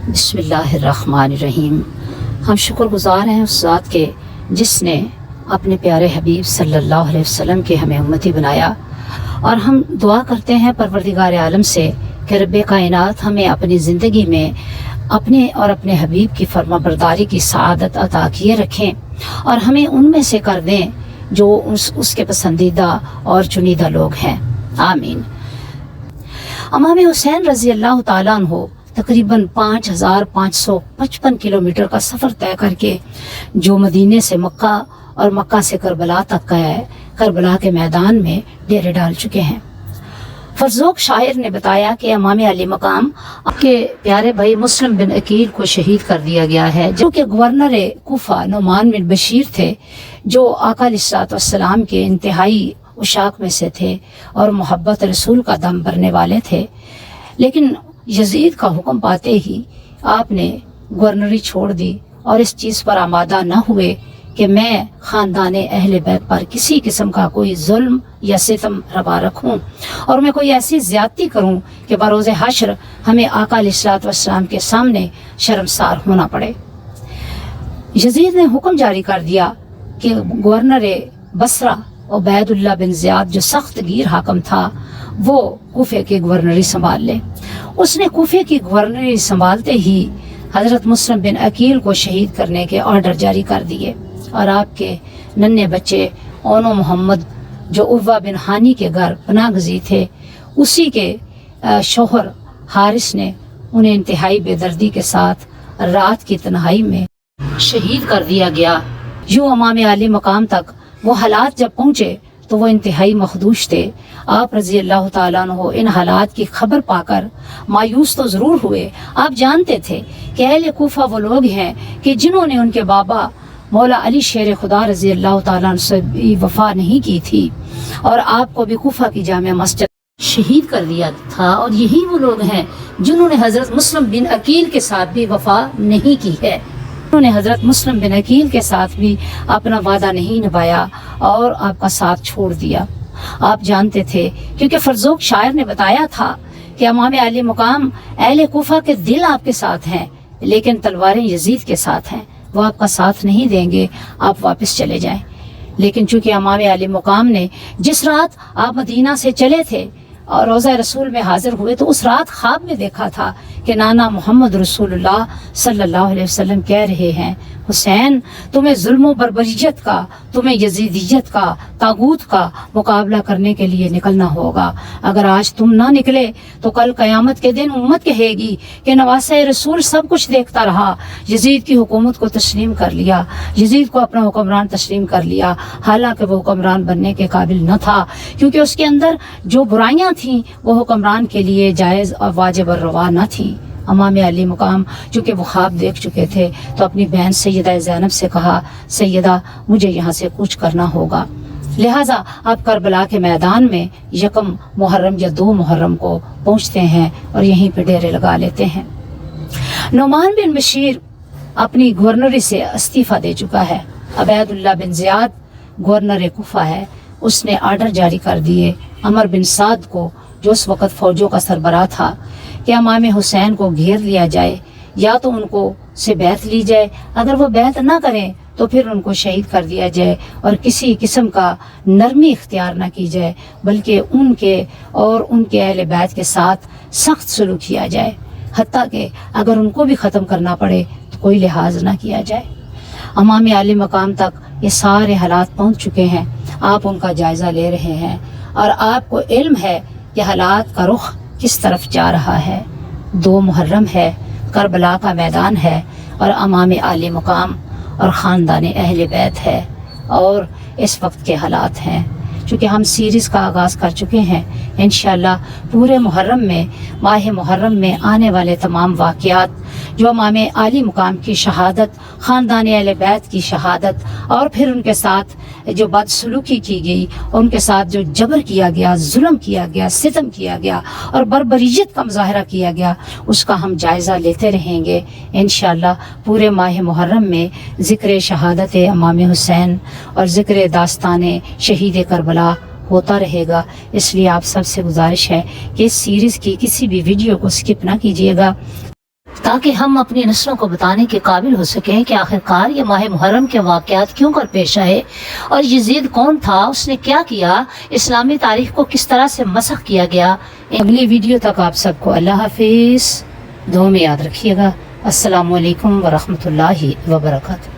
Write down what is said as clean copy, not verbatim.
بسم اللہ الرحمن الرحیم۔ ہم شکر گزار ہیں اس ذات کے جس نے اپنے پیارے حبیب صلی اللہ علیہ وسلم کے ہمیں امتی بنایا، اور ہم دعا کرتے ہیں پروردگار عالم سے کہ رب کائنات ہمیں اپنی زندگی میں اپنے اور اپنے حبیب کی فرما برداری کی سعادت عطا کیے رکھیں، اور ہمیں ان میں سے کر دیں جو اس کے پسندیدہ اور چنیدہ لوگ ہیں، آمین۔ امام حسین رضی اللہ تعالیٰ عنہ تقریباً 5555 کلومیٹر کا سفر طے کر کے جو مدینے سے مکہ اور مکہ سے کربلا تک کا ہے، کربلا کے میدان میں ڈیرے ڈال چکے ہیں۔ فرزوق شاعر نے بتایا کہ امام علی مقام کے پیارے بھائی مسلم بن عقیل کو شہید کر دیا گیا ہے، جو کہ گورنر کوفہ نعمان بن بشیر تھے، جو آقا علیہ السلام کے انتہائی عشاق میں سے تھے اور محبت رسول کا دم بھرنے والے تھے۔ لیکن یزید کا حکم پاتے ہی آپ نے گورنری چھوڑ دی اور اس چیز پر آمادہ نہ ہوئے کہ میں خاندان اہل بیت پر کسی قسم کا کوئی ظلم یا ستم روا رکھوں اور میں کوئی ایسی زیادتی کروں کہ بروز حشر ہمیں آقا علیہ السلام کے سامنے شرمسار ہونا پڑے۔ یزید نے حکم جاری کر دیا کہ گورنر بصرہ عبید اللہ بن زیاد جو سخت گیر حاکم تھا وہ کوفے کی گورنری سنبھال لے۔ اس نے کوفے کی گورنری سنبھالتے ہی حضرت مسلم بن عقیل کو شہید کرنے کے آرڈر جاری کر دیے، اور آپ کے ننھے بچے اونو محمد جو عروہ بن ہانی کے گھر پناہ گزین تھے، اسی کے شوہر حارث نے انہیں انتہائی بے دردی کے ساتھ رات کی تنہائی میں شہید کر دیا گیا۔ یوں امام علی مقام تک وہ حالات جب پہنچے تو وہ انتہائی مخدوش تھے۔ آپ رضی اللہ تعالیٰ عنہ ان حالات کی خبر پا کر مایوس تو ضرور ہوئے۔ آپ جانتے تھے کہ اہل کوفہ وہ لوگ ہیں کہ جنہوں نے ان کے بابا مولا علی شیر خدا رضی اللہ تعالیٰ عنہ سے بھی وفا نہیں کی تھی، اور آپ کو بھی کوفہ کی جامع مسجد شہید کر دیا تھا، اور یہی وہ لوگ ہیں جنہوں نے حضرت مسلم بن عقیل کے ساتھ بھی وفا نہیں کی ہے۔ انہوں نے حضرت مسلم بن عقیل کے ساتھ بھی اپنا وعدہ نہیں نبھایا اور آپ کا ساتھ چھوڑ دیا۔ آپ جانتے تھے کیونکہ فرزوق شاعر نے بتایا تھا کہ امام علی مقام اہل کوفہ کے دل آپ کے ساتھ ہیں لیکن تلواریں یزید کے ساتھ ہیں، وہ آپ کا ساتھ نہیں دیں گے، آپ واپس چلے جائیں۔ لیکن چونکہ امام علی مقام نے جس رات آپ مدینہ سے چلے تھے اور روضہ رسول میں حاضر ہوئے تو اس رات خواب میں دیکھا تھا کہ نانا محمد رسول اللہ صلی اللہ علیہ وسلم کہہ رہے ہیں، حسین تمہیں ظلم و بربریت کا، تمہیں یزیدیت کا، طاغوت کا مقابلہ کرنے کے لیے نکلنا ہوگا۔ اگر آج تم نہ نکلے تو کل قیامت کے دن امت کہے گی کہ نواسہ رسول سب کچھ دیکھتا رہا، یزید کی حکومت کو تسلیم کر لیا، یزید کو اپنا حکمران تسلیم کر لیا، حالانکہ وہ حکمران بننے کے قابل نہ تھا، کیونکہ اس کے اندر جو برائیاں تھیں وہ حکمران کے لیے جائز اور واجب اور روا نہ تھیں۔ امام علی مقام چونکہ وہ خواب دیکھ چکے تھے تو اپنی بہن سیدہ زینب سے کہا، سیدہ مجھے یہاں سے کچھ کرنا ہوگا، لہٰذا آپ کربلا کے میدان میں 1 محرم یا 2 محرم کو پہنچتے ہیں اور یہیں پہ ڈیرے لگا لیتے ہیں۔ نعمان بن بشیر اپنی گورنری سے استعفیٰ دے چکا ہے۔ عبید اللہ بن زیاد گورنر کوفہ ہے، اس نے آرڈر جاری کر دیے عمر بن سعد کو جو اس وقت فوجوں کا سربراہ تھا کہ امام حسین کو گھیر لیا جائے، یا تو ان کو سے بیعت لی جائے، اگر وہ بیعت نہ کریں تو پھر ان کو شہید کر دیا جائے، اور کسی قسم کا نرمی اختیار نہ کی جائے بلکہ ان کے اور ان کے اہل بیت کے ساتھ سخت سلوک کیا جائے، حتیٰ کہ اگر ان کو بھی ختم کرنا پڑے تو کوئی لحاظ نہ کیا جائے۔ امام علی مقام تک یہ سارے حالات پہنچ چکے ہیں، آپ ان کا جائزہ لے رہے ہیں اور آپ کو علم ہے کہ حالات کا رخ کس طرف جا رہا ہے۔ 2 محرم ہے، کربلا کا میدان ہے، اور امام علی مقام اور خاندان اہل بیت ہے، اور اس وقت کے حالات ہیں۔ چونکہ ہم سیریز کا آغاز کر چکے ہیں، انشاءاللہ پورے محرم میں، ماہ محرم میں آنے والے تمام واقعات جو امام علی مقام کی شہادت، خاندان اہل بیت کی شہادت، اور پھر ان کے ساتھ جو بدسلوکی کی گئی، ان کے ساتھ جو جبر کیا گیا، ظلم کیا گیا، ستم کیا گیا اور بربریت کا مظاہرہ کیا گیا، اس کا ہم جائزہ لیتے رہیں گے انشاءاللہ۔ پورے ماہ محرم میں ذکر شہادت امام حسین اور ذکر داستان شہید کربلا ہوتا رہے گا، اس لیے آپ سب سے گزارش ہے کہ اس سیریز کی کسی بھی ویڈیو کو سکپ نہ کیجیے گا۔ تاکہ ہم اپنی نسلوں کو بتانے کے قابل ہو سکیں کہ آخرکار یہ ماہ محرم کے واقعات کیوں کر پیش آئے، اور یزید کون تھا، اس نے کیا کیا، اسلامی تاریخ کو کس طرح سے مسخ کیا گیا۔ اگلی ویڈیو تک آپ سب کو اللہ حافظ، دعا میں یاد رکھیے گا۔ السلام علیکم ورحمۃ اللہ وبرکاتہ۔